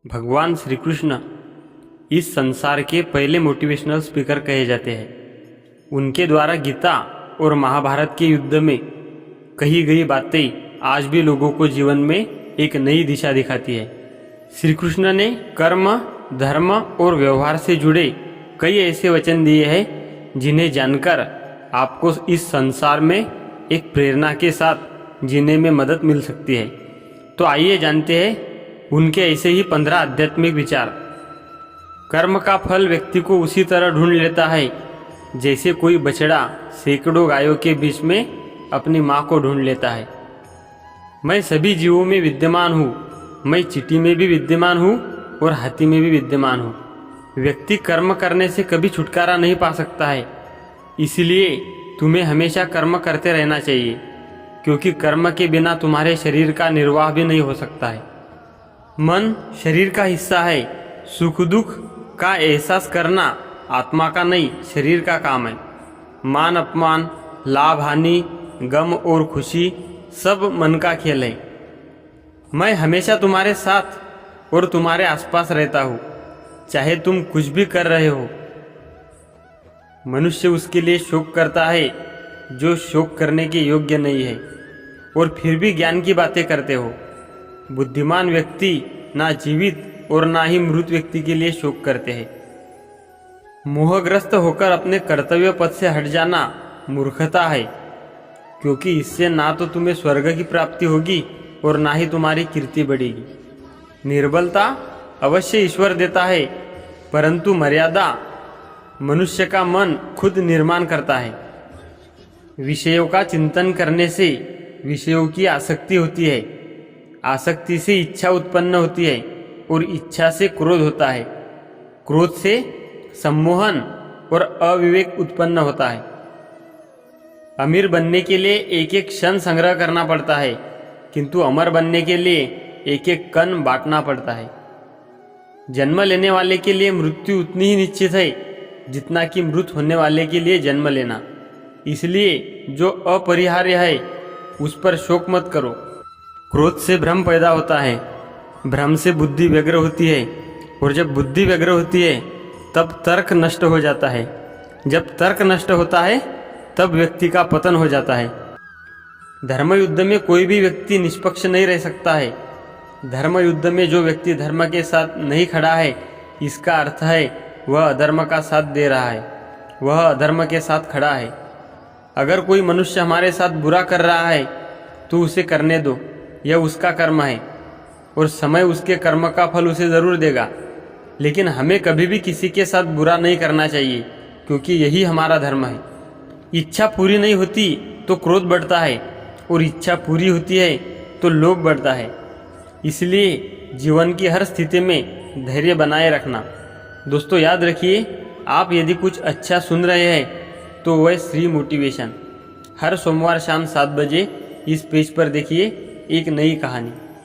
भगवान श्री कृष्ण इस संसार के पहले मोटिवेशनल स्पीकर कहे जाते हैं। उनके द्वारा गीता और महाभारत के युद्ध में कही गई बातें आज भी लोगों को जीवन में एक नई दिशा दिखाती है। श्री कृष्ण ने कर्म, धर्म और व्यवहार से जुड़े कई ऐसे वचन दिए हैं जिन्हें जानकर आपको इस संसार में एक प्रेरणा के साथ जीने में मदद मिल सकती है। तो आइए जानते हैं उनके ऐसे ही 15 आध्यात्मिक विचार। कर्म का फल व्यक्ति को उसी तरह ढूंढ लेता है जैसे कोई बछड़ा सैकड़ों गायों के बीच में अपनी माँ को ढूंढ लेता है। मैं सभी जीवों में विद्यमान हूँ, मैं चींटी में भी विद्यमान हूँ और हाथी में भी विद्यमान हूँ। व्यक्ति कर्म करने से कभी छुटकारा नहीं पा सकता है, इसलिए तुम्हें हमेशा कर्म करते रहना चाहिए, क्योंकि कर्म के बिना तुम्हारे शरीर का निर्वाह भी नहीं हो सकता है। मन शरीर का हिस्सा है। सुख दुख का एहसास करना आत्मा का नहीं, शरीर का काम है। मान अपमान, लाभ हानि, गम और खुशी सब मन का खेल है। मैं हमेशा तुम्हारे साथ और तुम्हारे आसपास रहता हूँ, चाहे तुम कुछ भी कर रहे हो। मनुष्य उसके लिए शोक करता है जो शोक करने के योग्य नहीं है, और फिर भी ज्ञान की बातें करते हो। बुद्धिमान व्यक्ति ना जीवित और ना ही मृत व्यक्ति के लिए शोक करते हैं। मोहग्रस्त होकर अपने कर्तव्य पथ से हट जाना मूर्खता है, क्योंकि इससे ना तो तुम्हें स्वर्ग की प्राप्ति होगी और ना ही तुम्हारी कीर्ति बढ़ेगी। निर्बलता अवश्य ईश्वर देता है, परंतु मर्यादा मनुष्य का मन खुद निर्माण करता है। विषयों का चिंतन करने से विषयों की आसक्ति होती है, आसक्ति से इच्छा उत्पन्न होती है और इच्छा से क्रोध होता है, क्रोध से सम्मोहन और अविवेक उत्पन्न होता है। अमीर बनने के लिए एक एक क्षण संग्रह करना पड़ता है, किंतु अमर बनने के लिए एक एक कण बांटना पड़ता है। जन्म लेने वाले के लिए मृत्यु उतनी ही निश्चित है जितना कि मृत होने वाले के लिए जन्म लेना। इसलिए जो अपरिहार्य है उस पर शोक मत करो। क्रोध से भ्रम पैदा होता है, भ्रम से बुद्धि व्यग्र होती है, और जब बुद्धि व्यग्र होती है तब तर्क नष्ट हो जाता है। जब तर्क नष्ट होता है तब व्यक्ति का पतन हो जाता है। धर्म युद्ध में कोई भी व्यक्ति निष्पक्ष नहीं रह सकता है। धर्म युद्ध में जो व्यक्ति धर्म के साथ नहीं खड़ा है, इसका अर्थ है वह अधर्म का साथ दे रहा है, वह अधर्म के साथ खड़ा है। अगर कोई मनुष्य हमारे साथ बुरा कर रहा है तो उसे करने दो, यह उसका कर्म है और समय उसके कर्म का फल उसे जरूर देगा। लेकिन हमें कभी भी किसी के साथ बुरा नहीं करना चाहिए, क्योंकि यही हमारा धर्म है। इच्छा पूरी नहीं होती तो क्रोध बढ़ता है, और इच्छा पूरी होती है तो लोभ बढ़ता है। इसलिए जीवन की हर स्थिति में धैर्य बनाए रखना। दोस्तों याद रखिए, आप यदि कुछ अच्छा सुन रहे हैं तो वह श्री मोटिवेशन हर सोमवार शाम 7 बजे इस पेज पर देखिए एक नई कहानी।